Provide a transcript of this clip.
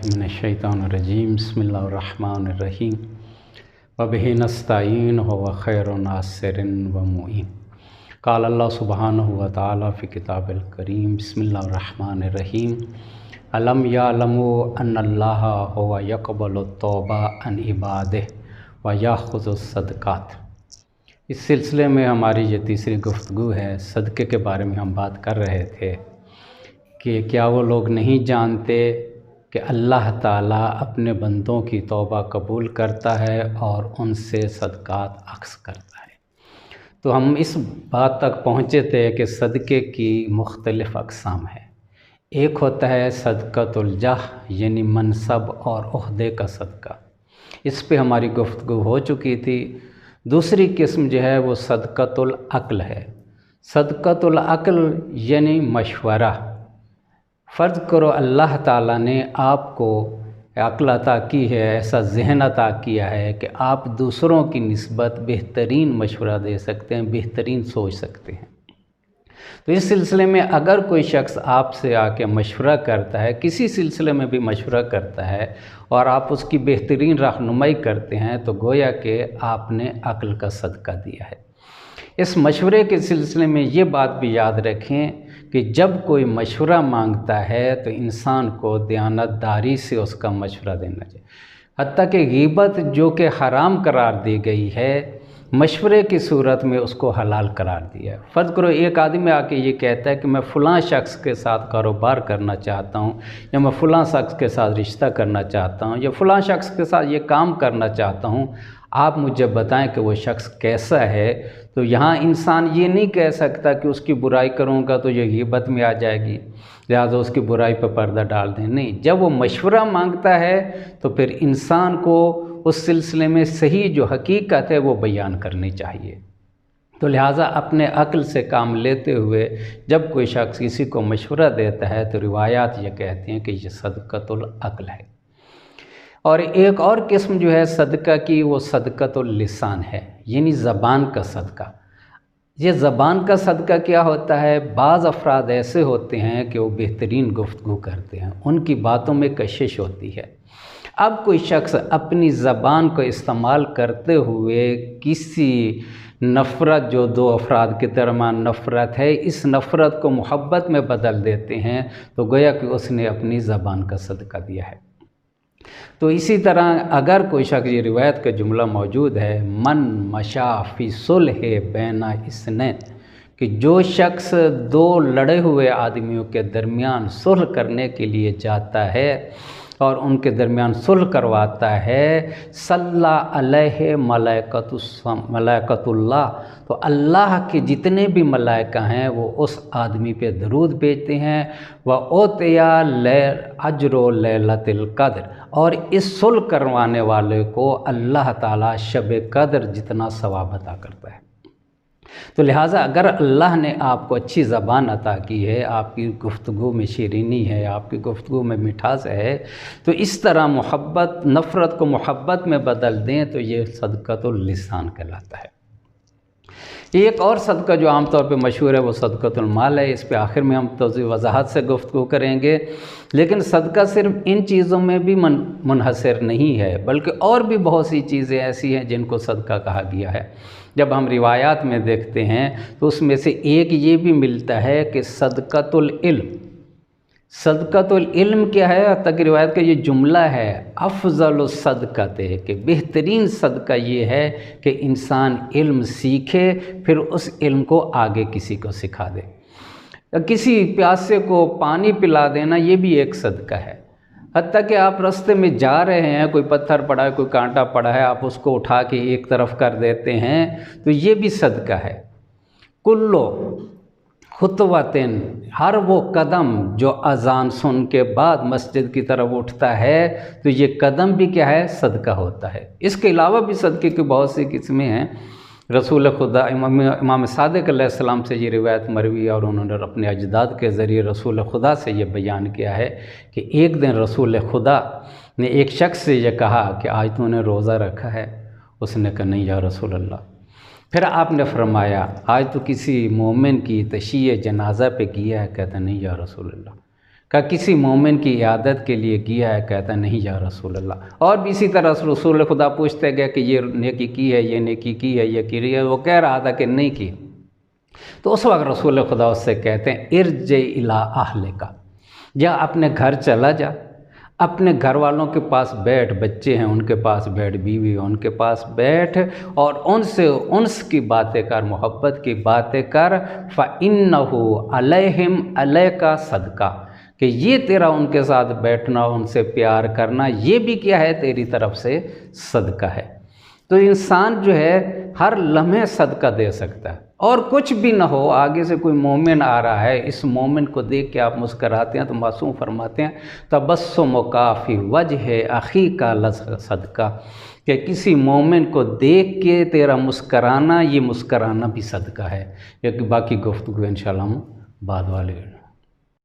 मिनश्शैतानिर्रजीम बिस्मिल्लाहिर्रहमानिर्रहीम वबिही नस्तईन हुवा खैरुन नासिरिन व मुईन। क़ाल अल्लाह सुब्हानहु व तआला फ़ी किताबिल करीम बिस्मिल्लाहिर्रहमानिर्रहीम अलम यअलमू अन्नल्लाहा हुवा यक़बलु तौबा अन इबादिही व याख़ुज़ु सदक़ात। इस सिलसिले में हमारी ये तीसरी गुफ्तगू है। सदक़े के बारे में हम बात कर रहे थे कि क्या वो लोग नहीं जानते कि अल्लाह ताला अपने बंदों की तौबा कबूल करता है और उनसे सदक़ात अक्स करता है। तो हम इस बात तक पहुँचे थे कि सदक़े की मुख्तलिफ़ अक़साम है। एक होता है सदक़तुल जाह यानी मनसब और ओहदे का सदका, इस पे हमारी गुफ्तगू हो चुकी थी। दूसरी किस्म जो है वो सदक़तुल अक़ल है। सदक़तुल अक़ल यानी मशवरा। फ़र्ज़ करो अल्लाह ताला ने आपको अक़ल अता की है, ऐसा ज़हन अता किया है कि आप दूसरों की निस्बत बेहतरीन मशवरा दे सकते हैं, बेहतरीन सोच सकते हैं। तो इस सिलसिले में अगर कोई शख्स आपसे आके मशवरा करता है, किसी सिलसिले में भी मशवरा करता है और आप उसकी बेहतरीन रहनुमाई करते हैं, तो गोया कि आपने अक़ल का सदका दिया है। इस मशवरे के सिलसिले में ये बात भी याद रखें कि जब कोई मशवरा मांगता है तो इंसान को दयानतदारी से उसका मशवरा देना चाहिए। हत्ता कि ग़ीबत जो कि हराम करार दी गई है, मशवरे की सूरत में उसको हलाल करार दिया है। फ़र्ज़ करो एक आदमी आके ये कहता है कि मैं फ़लाँ शख्स के साथ कारोबार करना चाहता हूँ, या मैं फ़लाँ शख्स के साथ रिश्ता करना चाहता हूँ, या फ़लाँ शख्स के साथ ये काम करना चाहता हूँ, आप मुझे बताएं कि वो शख्स कैसा है। तो यहाँ इंसान ये नहीं कह सकता कि उसकी बुराई करूँगा तो ये ग़ीबत में आ जाएगी, लिहाजा उसकी बुराई पर पर्दा डाल दें। नहीं, जब वो मशवरा मांगता है तो फिर इंसान को उस सिलसिले में सही जो हकीकत है वो बयान करनी चाहिए। तो लिहाजा अपने अक़ल से काम लेते हुए जब कोई शख्स किसी को मशवरा देता है तो रिवायात ये कहती हैं कि ये सदक़तुल अक़ल है। और एक और किस्म जो है सदका की, वो सदक़तुल लिसान है, यानी ज़बान का सदका। ये ज़बान का सदका क्या होता है? बाज़ अफराद ऐसे होते हैं कि वो बेहतरीन गुफ्तगू करते हैं, उनकी बातों में कशिश होती है। अब कोई शख्स अपनी ज़बान को इस्तेमाल करते हुए किसी नफ़रत जो दो अफराद के दरमियान नफ़रत है, इस नफ़रत को मोहब्बत में बदल देते हैं, तो गोया कि उसने अपनी ज़बान का सदका दिया है। तो इसी तरह अगर कोई शख्स, ये रिवायत का जुमला मौजूद है, मन मशा फ़ी सुलह बैना इस्नैन, कि जो शख्स दो लड़े हुए आदमियों के दरमियान सुलह करने के लिए जाता है और उनके दरमियान सुलह करवाता है, सल्ला अलैहि मलाइकतुल्लाह, तो अल्लाह के जितने भी मलाइका हैं वो उस आदमी पे दरूद भेजते हैं। व ओतिया अजरो लैलतुल क़द्र, और इस सुलह करवाने वाले को अल्लाह ताला शब कद्र जितना सवाब अता करता है। तो लिहाजा अगर अल्लाह ने आपको अच्छी ज़बान अता की है, आपकी गुफ्तगू में शीरीनी है, आपकी गुफ्तगू में मिठास है, तो इस तरह मोहब्बत, नफ़रत को मोहब्बत में बदल दें तो ये सदक़तुल लिसान कहलाता है। एक और सदका जो आमतौर पे मशहूर है वो सदक़तुल माल है। इस पे आखिर में हम तौज़ी वज़ाहत से गुफ्तगू करेंगे। लेकिन सदका सिर्फ इन चीज़ों में भी मुनहसर नहीं है, बल्कि और भी बहुत सी चीज़ें ऐसी हैं जिनको सदका कहा गया है। जब हम रिवायात में देखते हैं तो उसमें से एक ये भी मिलता है कि सदक़तुल इल्म। सदक़तुल इल्म क्या है? तक रिवायत का ये जुमला है, अफ़ज़लुस सदक़ते, कि बेहतरीन सदका ये है कि इंसान इल्म सीखे फिर उस इल्म को आगे किसी को सिखा दे। किसी प्यासे को पानी पिला देना ये भी एक सदका है। हत्ता कि आप रास्ते में जा रहे हैं, कोई पत्थर पड़ा है, कोई कांटा पड़ा है, आप उसको उठा के एक तरफ कर देते हैं, तो ये भी सदका है। कुल्लो खुतवतिन, हर वो कदम जो अज़ान सुन के बाद मस्जिद की तरफ उठता है, तो ये कदम भी क्या है? सदका होता है। इसके अलावा भी सदक़े की बहुत सी किस्में हैं। रसूल खुदा इमाम सादिक़ अलैहिस्सलाम से ये रिवायत मरवी और उन्होंने अपने अजदाद के ज़रिए रसूल खुदा से ये बयान किया है कि एक दिन रसूल खुदा ने एक शख्स से ये कहा कि आज तूने रोज़ा रखा है? उसने कहा नहीं या रसूल अल्लाह। फिर आपने फरमाया आज तो किसी मोमिन की तशीय जनाज़ा पे किया है? कहता नहीं या रसूल अल्लाह। کہ کسی مومن کی عیادت کے لیے کیا ہے؟ کہتا ہے نہیں یا رسول اللہ۔ اور بھی اسی طرح رسول خدا پوچھتے گئے کہ یہ نیکی کی ہے، یہ نیکی کی ہے، یہ کی ہے؟ وہ کہہ رہا تھا کہ نہیں کی۔ تو اس وقت رسول خدا اس سے کہتے ہیں ارجع الی اہلک، جا اپنے گھر چلا جا، اپنے گھر والوں کے پاس بیٹھ، بچے ہیں ان کے پاس بیٹھ، بیوی ان کے پاس بیٹھ، اور ان سے انس کی باتیں کر، محبت کی باتیں کر۔ فَإِنَّهُ عَلَيْهِمْ عَلَيْكَ صَدْقَہ، کہ یہ تیرا ان کے ساتھ بیٹھنا، ان سے پیار کرنا، یہ بھی کیا ہے؟ تیری طرف سے صدقہ ہے۔ تو انسان جو ہے ہر لمحے صدقہ دے سکتا ہے، اور کچھ بھی نہ ہو، آگے سے کوئی مومن آ رہا ہے، اس مومن کو دیکھ کے آپ مسکراتے ہیں تو معصوم فرماتے ہیں تبسمک فی وجہ اخیک صدقہ، کہ کسی مومن کو دیکھ کے تیرا مسکرانا، یہ مسکرانا بھی صدقہ ہے۔ یہ باقی گفتگو انشاءاللہ ہم بعد والے